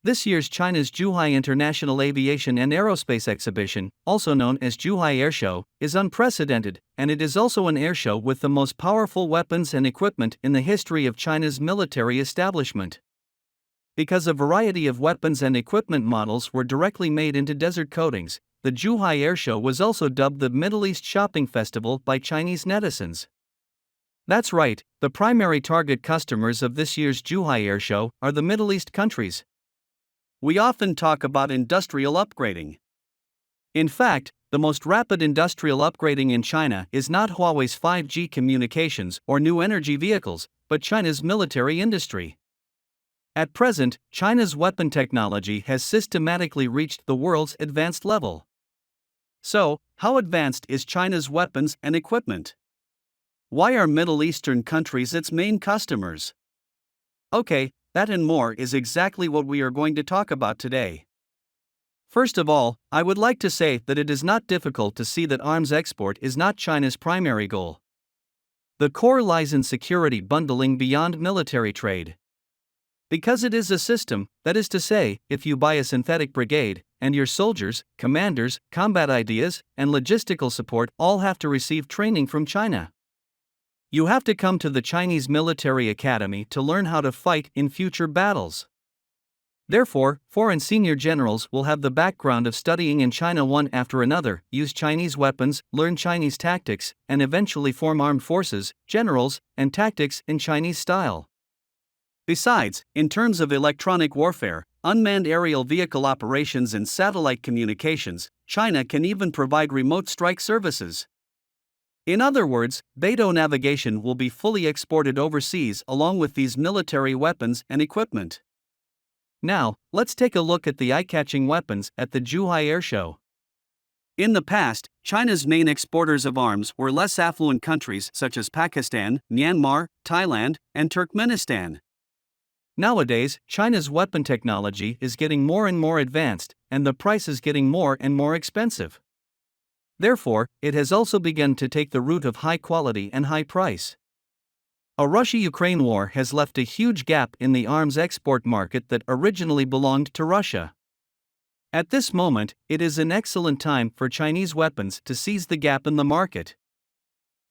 This year's China's Zhuhai International Aviation and Aerospace Exhibition, also known as Zhuhai Airshow, is unprecedented, and it is also an airshow with the most powerful weapons and equipment in the history of China's military establishment. Because a variety of weapons and equipment models were directly made into desert coatings, the Zhuhai Airshow was also dubbed the Middle East Shopping Festival by Chinese netizens. That's right, the primary target customers of this year's Zhuhai Airshow are the Middle East countries. We often talk about industrial upgrading. In fact, the most rapid industrial upgrading in China is not Huawei's 5G communications or new energy vehicles, but China's military industry. At present, China's weapon technology has systematically reached the world's advanced level. So, how advanced is China's weapons and equipment? Why are Middle Eastern countries its main customers? Okay, that and more is exactly what we are going to talk about today. First of all, I would like to say that it is not difficult to see that arms export is not China's primary goal. The core lies in security bundling beyond military trade. Because it is a system, that is to say, if you buy a synthetic brigade, and your soldiers, commanders, combat ideas, and logistical support all have to receive training from China. You have to come to the Chinese military academy to learn how to fight in future battles. Therefore, foreign senior generals will have the background of studying in China one after another, use Chinese weapons, learn Chinese tactics, and eventually form armed forces, generals, and tactics in Chinese style. Besides, in terms of electronic warfare, unmanned aerial vehicle operations and satellite communications, China can even provide remote strike services. In other words, Beidou navigation will be fully exported overseas along with these military weapons and equipment. Now, let's take a look at the eye-catching weapons at the Zhuhai Airshow. In the past, China's main exporters of arms were less affluent countries such as Pakistan, Myanmar, Thailand, and Turkmenistan. Nowadays, China's weapon technology is getting more and more advanced, and the price is getting more and more expensive. Therefore, it has also begun to take the route of high quality and high price. A Russia-Ukraine war has left a huge gap in the arms export market that originally belonged to Russia. At this moment, it is an excellent time for Chinese weapons to seize the gap in the market.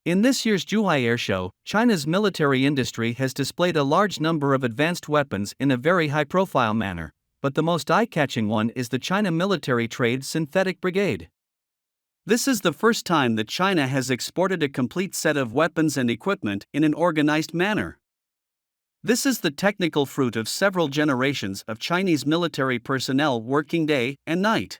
In this year's Zhuhai Airshow, China's military industry has displayed a large number of advanced weapons in a very high-profile manner, but the most eye-catching one is the China Military Trade Synthetic Brigade. This is the first time that China has exported a complete set of weapons and equipment in an organized manner. This is the technical fruit of several generations of Chinese military personnel working day and night.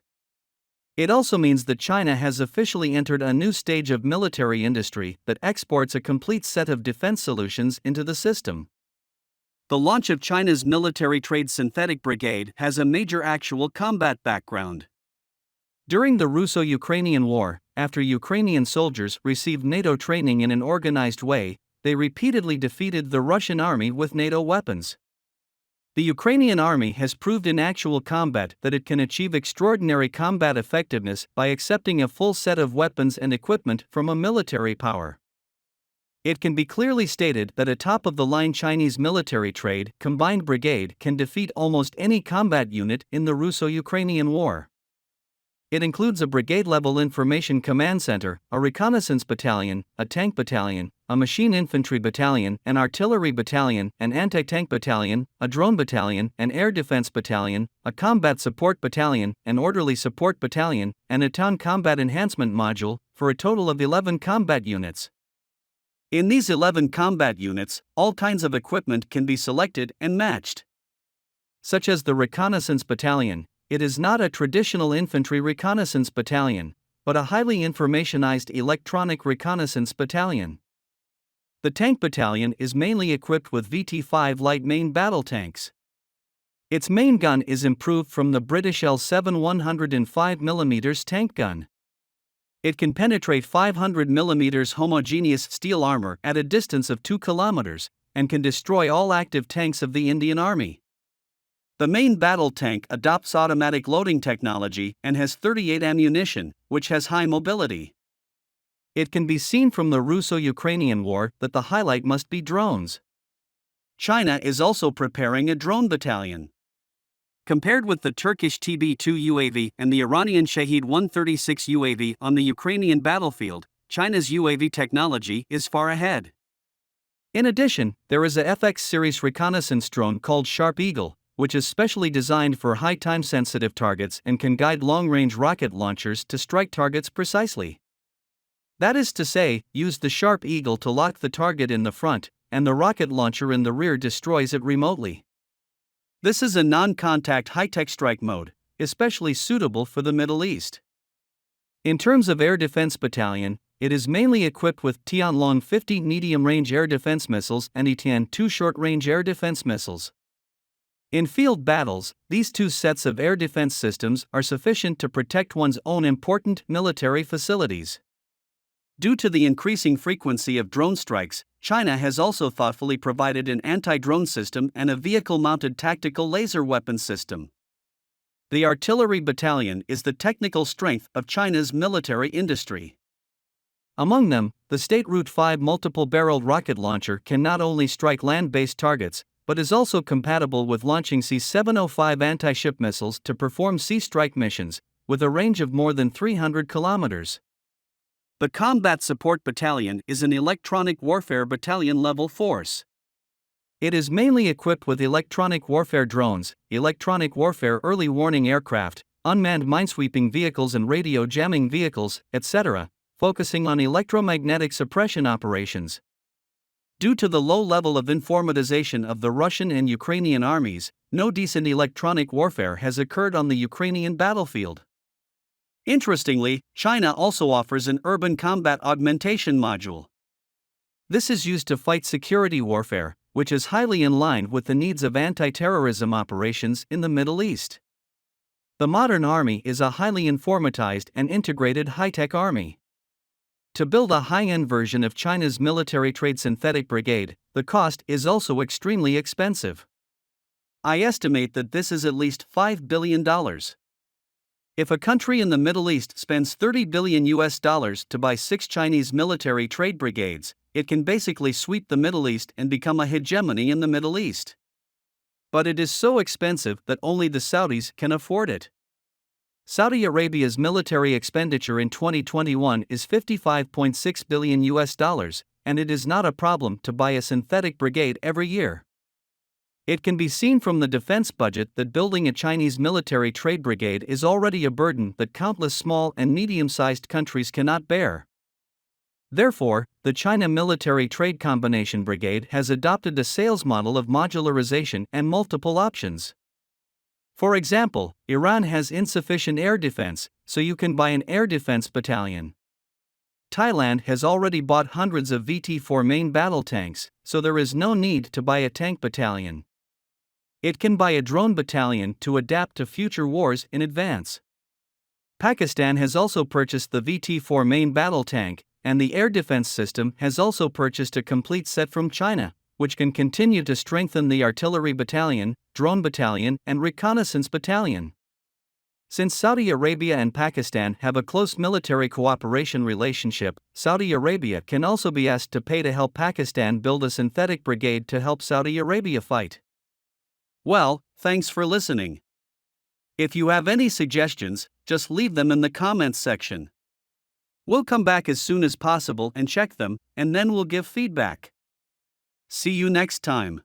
It also means that China has officially entered a new stage of military industry that exports a complete set of defense solutions into the system. The launch of China's Military Trade Synthetic Brigade has a major actual combat background. During the Russo-Ukrainian War, after Ukrainian soldiers received NATO training in an organized way, they repeatedly defeated the Russian army with NATO weapons. The Ukrainian army has proved in actual combat that it can achieve extraordinary combat effectiveness by accepting a full set of weapons and equipment from a military power. It can be clearly stated that a top-of-the-line Chinese military trade combined brigade can defeat almost any combat unit in the Russo-Ukrainian War. It includes a brigade-level information command center, a reconnaissance battalion, a tank battalion, a machine infantry battalion, an artillery battalion, an anti-tank battalion, a drone battalion, an air defense battalion, a combat support battalion, an orderly support battalion, and a town combat enhancement module, for a total of 11 combat units. In these 11 combat units, all kinds of equipment can be selected and matched. Such as the reconnaissance battalion. It is not a traditional infantry reconnaissance battalion, but a highly informationized electronic reconnaissance battalion. The tank battalion is mainly equipped with VT-5 light main battle tanks. Its main gun is improved from the British L7 105mm tank gun. It can penetrate 500mm homogeneous steel armor at a distance of 2 kilometers, and can destroy all active tanks of the Indian Army. The main battle tank adopts automatic loading technology and has 38 ammunition, which has high mobility. It can be seen from the Russo-Ukrainian War that the highlight must be drones. China is also preparing a drone battalion. Compared with the Turkish TB2 UAV and the Iranian Shahed 136 UAV on the Ukrainian battlefield, China's UAV technology is far ahead. In addition, there is a FX series reconnaissance drone called Sharp Eagle, which is specially designed for high time-sensitive targets and can guide long-range rocket launchers to strike targets precisely. That is to say, use the Sharp Eagle to lock the target in the front, and the rocket launcher in the rear destroys it remotely. This is a non-contact high-tech strike mode, especially suitable for the Middle East. In terms of air defense battalion, it is mainly equipped with Tianlong 50 medium-range air defense missiles and Etian 2 short-range air defense missiles. In field battles, these two sets of air defense systems are sufficient to protect one's own important military facilities. Due to the increasing frequency of drone strikes, China has also thoughtfully provided an anti-drone system and a vehicle-mounted tactical laser weapon system. The artillery battalion is the technical strength of China's military industry. Among them, the State Route 5 multiple-barreled rocket launcher can not only strike land-based targets, but is also compatible with launching C-705 anti-ship missiles to perform sea strike missions, with a range of more than 300 kilometers. The Combat Support Battalion is an electronic warfare battalion-level force. It is mainly equipped with electronic warfare drones, electronic warfare early warning aircraft, unmanned minesweeping vehicles and radio jamming vehicles, etc., focusing on electromagnetic suppression operations. Due to the low level of informatization of the Russian and Ukrainian armies, no decent electronic warfare has occurred on the Ukrainian battlefield. Interestingly, China also offers an urban combat augmentation module. This is used to fight security warfare, which is highly in line with the needs of anti-terrorism operations in the Middle East. The modern army is a highly informatized and integrated high-tech army. To build a high-end version of China's military trade synthetic brigade, the cost is also extremely expensive. I estimate that this is at least $5 billion. If a country in the Middle East spends $30 billion to buy 6 Chinese military trade brigades, it can basically sweep the Middle East and become a hegemony in the Middle East. But it is so expensive that only the Saudis can afford it. Saudi Arabia's military expenditure in 2021 is $55.6 billion, and it is not a problem to buy a synthetic brigade every year. It can be seen from the defense budget that building a Chinese military trade brigade is already a burden that countless small and medium-sized countries cannot bear. Therefore, the China Military Trade Combination Brigade has adopted a sales model of modularization and multiple options. For example, Iran has insufficient air defense, so you can buy an air defense battalion. Thailand has already bought hundreds of VT-4 main battle tanks, so there is no need to buy a tank battalion. It can buy a drone battalion to adapt to future wars in advance. Pakistan has also purchased the VT-4 main battle tank, and the air defense system has also purchased a complete set from China, which can continue to strengthen the artillery battalion, drone battalion, and reconnaissance battalion. Since Saudi Arabia and Pakistan have a close military cooperation relationship, Saudi Arabia can also be asked to pay to help Pakistan build a synthetic brigade to help Saudi Arabia fight. Well, thanks for listening. If you have any suggestions, just leave them in the comments section. We'll come back as soon as possible and check them, and then we'll give feedback. See you next time.